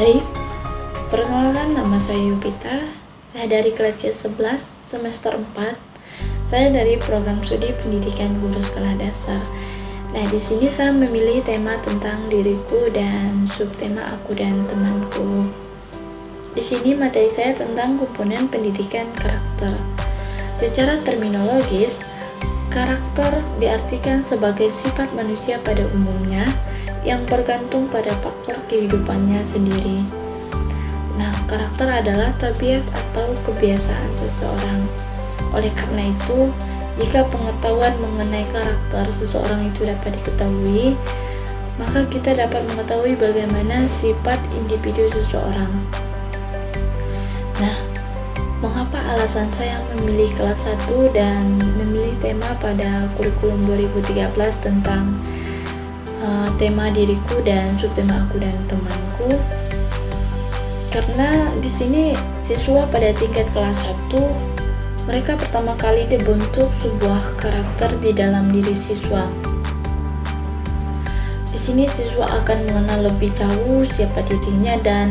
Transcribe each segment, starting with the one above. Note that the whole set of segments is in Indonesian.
Baik, perkenalkan nama saya Yupita. Saya dari kelas ke-11 semester 4. Saya dari program studi pendidikan guru sekolah dasar. Nah, di sini saya memilih tema tentang diriku dan subtema aku dan temanku. Di sini materi saya tentang komponen pendidikan karakter. Secara terminologis, karakter diartikan sebagai sifat manusia pada umumnya yang bergantung pada faktor kehidupannya sendiri. Nah, karakter adalah tabiat atau kebiasaan seseorang. Oleh karena itu, jika pengetahuan mengenai karakter seseorang itu dapat diketahui, maka kita dapat mengetahui bagaimana sifat individu seseorang. Nah, mengapa alasan saya memilih kelas 1 dan memilih tema pada kurikulum 2013 tentang tema diriku dan subtema aku dan temanku? Karena di sini siswa pada tingkat kelas 1 mereka pertama kali dibentuk sebuah karakter di dalam diri siswa. Di sini siswa akan mengenal lebih jauh siapa dirinya dan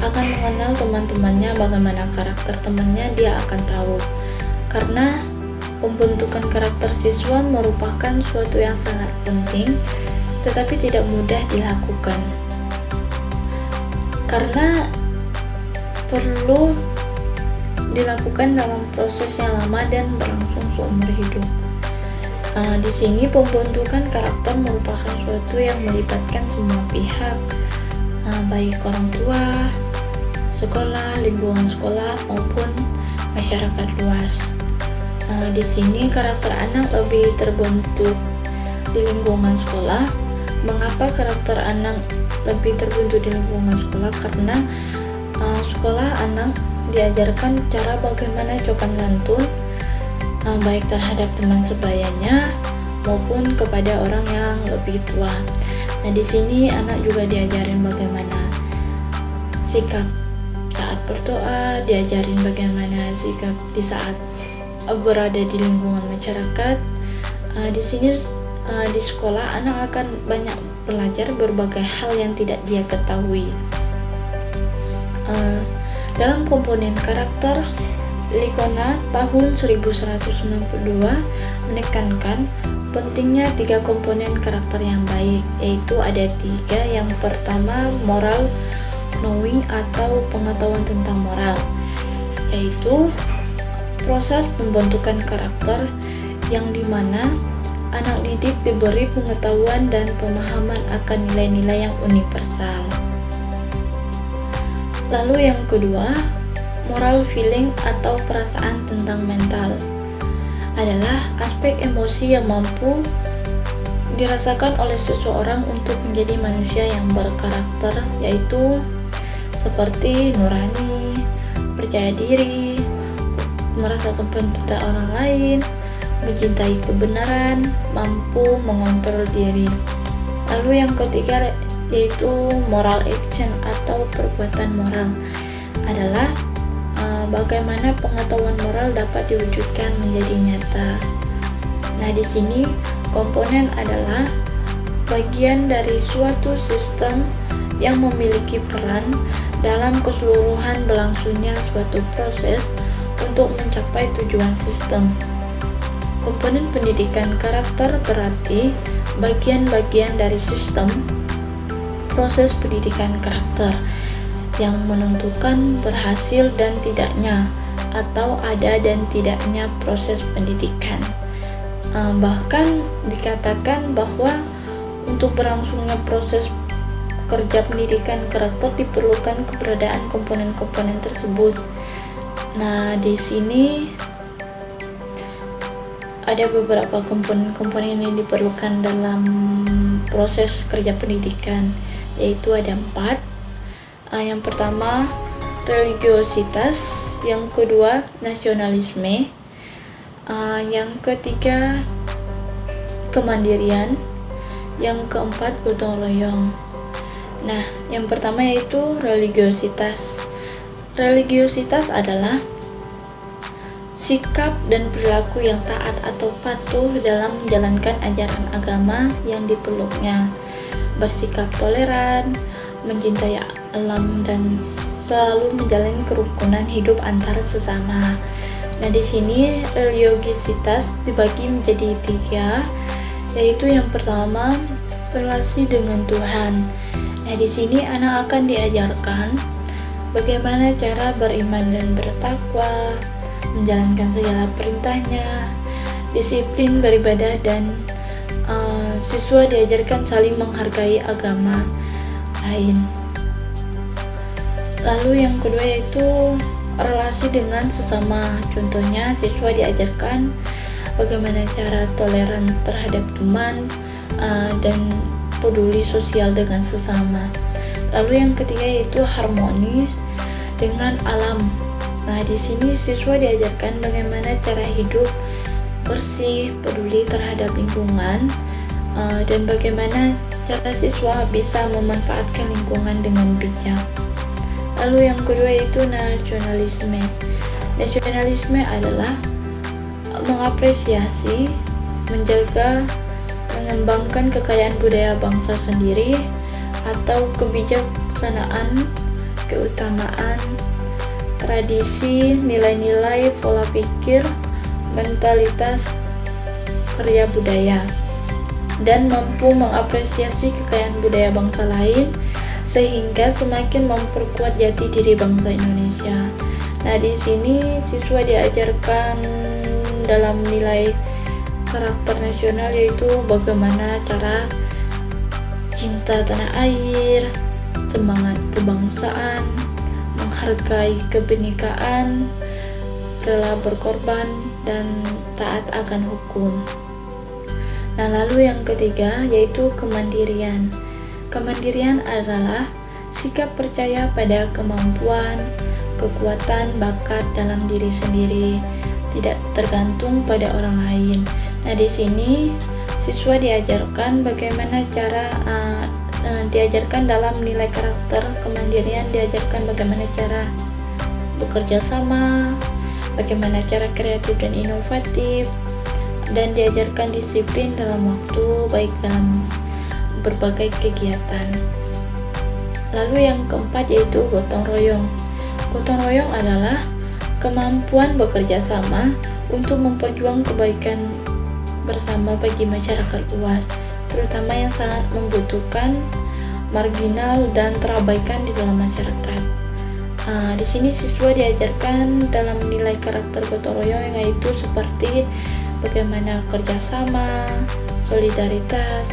akan mengenal teman-temannya, bagaimana karakter temannya dia akan tahu. Karena pembentukan karakter siswa merupakan suatu yang sangat penting tetapi tidak mudah dilakukan. Karena perlu dilakukan dalam proses yang lama dan berlangsung seumur hidup. Di sini pembentukan karakter merupakan suatu yang melibatkan semua pihak, baik orang tua, sekolah, lingkungan sekolah maupun masyarakat luas. Di sini karakter anak lebih terbentuk di lingkungan sekolah. Mengapa karakter anak lebih terbentuk di lingkungan sekolah? Karena sekolah anak diajarkan cara bagaimana sopan santun, baik terhadap teman sebayanya maupun kepada orang yang lebih tua. Nah, di sini anak juga diajarin bagaimana sikap saat berdoa, diajarin bagaimana sikap di saat berada di lingkungan masyarakat. Di sini di sekolah anak akan banyak belajar berbagai hal yang tidak dia ketahui. Dalam komponen karakter, Likona tahun 1192 menekankan pentingnya 3 komponen karakter yang baik, yaitu ada 3. Yang pertama, moral knowing atau pengetahuan tentang moral, yaitu proses pembentukan karakter yang dimana anak didik diberi pengetahuan dan pemahaman akan nilai-nilai yang universal. Lalu yang kedua, moral feeling atau perasaan tentang mental adalah aspek emosi yang mampu dirasakan oleh seseorang untuk menjadi manusia yang berkarakter, yaitu seperti nurani, percaya diri, merasakan penderitaan orang lain, mencintai kebenaran, mampu mengontrol diri. Lalu yang ketiga yaitu moral action atau perbuatan moral adalah bagaimana pengetahuan moral dapat diwujudkan menjadi nyata. Nah, di sini komponen adalah bagian dari suatu sistem yang memiliki peran dalam keseluruhan berlangsungnya suatu proses untuk mencapai tujuan sistem. Komponen pendidikan karakter berarti bagian-bagian dari sistem proses pendidikan karakter yang menentukan berhasil dan tidaknya atau ada dan tidaknya proses pendidikan. Bahkan dikatakan bahwa untuk berlangsungnya proses kerja pendidikan karakter diperlukan keberadaan komponen-komponen tersebut. Nah, di sini ada beberapa komponen-komponen yang diperlukan dalam proses kerja pendidikan, yaitu ada 4. Yang pertama, religiositas. Yang kedua, nasionalisme. Yang ketiga, kemandirian. Yang keempat, gotong royong. Nah, yang pertama yaitu religiositas. Religiositas adalah sikap dan perilaku yang taat atau patuh dalam menjalankan ajaran agama yang dipeluknya, bersikap toleran, mencintai alam, dan selalu menjalin kerukunan hidup antar sesama. Nah, di sini religiositas dibagi menjadi 3, yaitu yang pertama relasi dengan Tuhan. Nah, di sini anak akan diajarkan bagaimana cara beriman dan bertakwa, menjalankan segala perintahnya, disiplin beribadah, dan siswa diajarkan saling menghargai agama lain. Lalu yang kedua yaitu relasi dengan sesama. Contohnya, siswa diajarkan bagaimana cara toleran terhadap teman dan peduli sosial dengan sesama. Lalu yang ketiga yaitu harmonis dengan alam. Nah, di sini siswa diajarkan bagaimana cara hidup bersih, peduli terhadap lingkungan, dan bagaimana cara siswa bisa memanfaatkan lingkungan dengan bijak. Lalu yang kedua yaitu nasionalisme. Nasionalisme adalah mengapresiasi, menjaga, mengembangkan kekayaan budaya bangsa sendiri atau kebijaksanaan, keutamaan, tradisi, nilai-nilai, pola pikir, mentalitas, karya budaya, dan mampu mengapresiasi kekayaan budaya bangsa lain sehingga semakin memperkuat jati diri bangsa Indonesia. Nah, di sini siswa diajarkan dalam nilai karakter nasional, yaitu bagaimana cara cinta tanah air, semangat kebangsaan, menghargai kebinekaan, rela berkorban, dan taat akan hukum. Nah, lalu yang ketiga yaitu kemandirian. Kemandirian adalah sikap percaya pada kemampuan, kekuatan, bakat dalam diri sendiri, tidak tergantung pada orang lain. Nah, di sini siswa diajarkan bagaimana cara diajarkan dalam nilai karakter kemandirian, diajarkan bagaimana cara bekerja sama, bagaimana cara kreatif dan inovatif, dan diajarkan disiplin dalam waktu, baik dalam berbagai kegiatan. Lalu yang keempat yaitu gotong royong. Gotong royong adalah kemampuan bekerja sama untuk memperjuangkan kebaikan bersama bagi masyarakat luas, terutama yang sangat membutuhkan, marginal, dan terabaikan di dalam masyarakat. Di sini siswa diajarkan dalam nilai karakter gotong royong, yaitu seperti bagaimana kerjasama, solidaritas,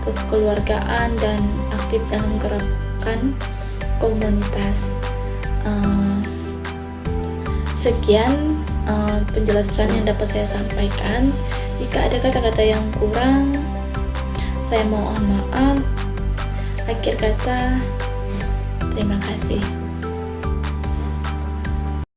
kekeluargaan, dan aktif dalam gerakan komunitas. Sekian penjelasan yang dapat saya sampaikan. Jika ada kata-kata yang kurang, saya mohon maaf. Akhir kata, terima kasih.